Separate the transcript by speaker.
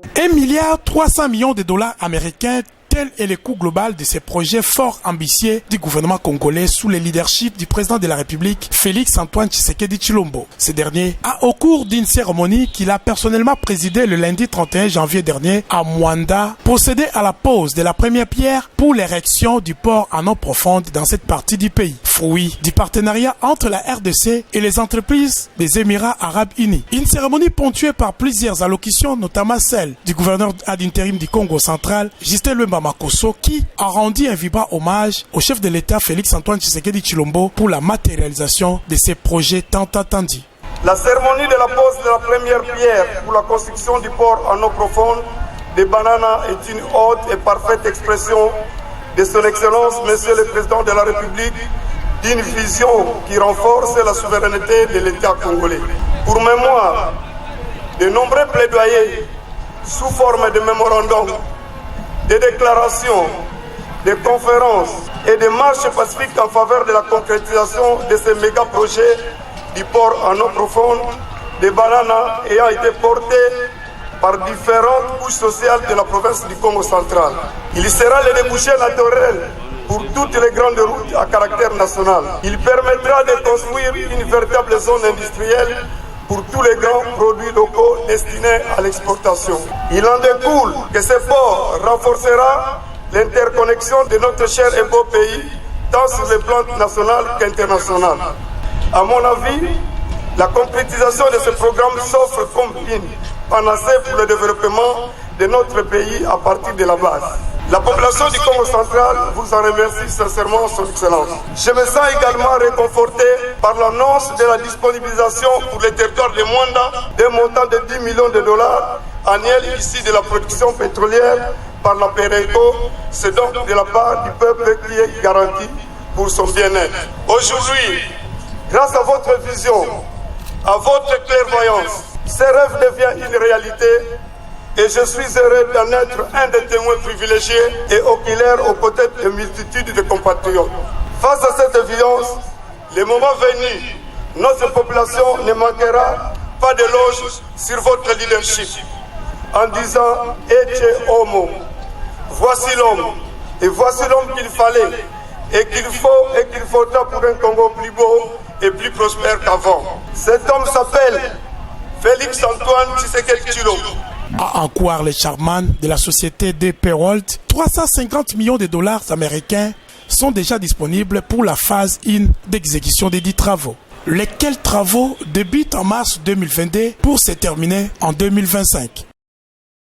Speaker 1: $1,3 milliard américains. Tel est le coût global de ces projets fort ambitieux du gouvernement congolais sous le leadership du président de la République, Félix Antoine Tshisekedi Tshilombo. Ce dernier a, au cours d'une cérémonie qu'il a personnellement présidée le lundi 31 janvier dernier à Mwanda, procédé à la pose de la première pierre pour l'érection du port en eau profonde dans cette partie du pays, fruit du partenariat entre la RDC et les entreprises des Émirats Arabes Unis. Une cérémonie ponctuée par plusieurs allocutions, notamment celle du gouverneur ad interim du Congo central, Justin Lwemba Makosso, qui a rendu un vibrant hommage au chef de l'État Félix Antoine Tshisekedi Tshilombo pour la matérialisation de ces projets tant attendus.
Speaker 2: La cérémonie de la pose de la première pierre pour la construction du port en eau profonde de Banana est une haute et parfaite expression de son Excellence, Monsieur le Président de la République, d'une vision qui renforce la souveraineté de l'État congolais. Pour mémoire, de nombreux plaidoyers sous forme de mémorandums, des déclarations, des conférences et des marches pacifiques en faveur de la concrétisation de ces méga projets du port en eau profonde de Banana ayant été portés par différentes couches sociales de la province du Congo central. Il sera le débouché naturel pour toutes les grandes routes à caractère national. Il permettra de construire une véritable zone industrielle pour tous les grands produits locaux destinés à l'exportation. Il en découle que ce port renforcera l'interconnexion de notre cher et beau pays, tant sur le plan national qu'international. À mon avis, la concrétisation de ce programme s'offre comme une panacée pour le développement de notre pays à partir de la base. La population du Congo central vous en remercie sincèrement, Son Excellence. Je me sens également réconforté par l'annonce de la disponibilisation pour le territoire de Mwanda d'un montant de $10 millions annuels issus de la production pétrolière par la PERECO. C'est donc de la part du peuple qui est garanti pour son bien-être. Aujourd'hui, grâce à votre vision, à votre clairvoyance, ce rêve devient une réalité. Et je suis heureux d'en être un des témoins privilégiés et oculaires aux côtés de multitudes de compatriotes. Face à cette évidence, le moment venu, notre population ne manquera pas d'éloges sur votre leadership en disant « Ece homo ». Voici l'homme, et voici l'homme qu'il fallait, et qu'il faut et qu'il faudra pour un Congo plus beau et plus prospère qu'avant. Cet homme s'appelle Félix Antoine Tshisekedi Tshilombo.
Speaker 1: À en croire les charmants de la société DP World, $350 millions américains sont déjà disponibles pour la phase 1 d'exécution des 10 travaux. Lesquels travaux débutent en mars 2022 pour se terminer en 2025.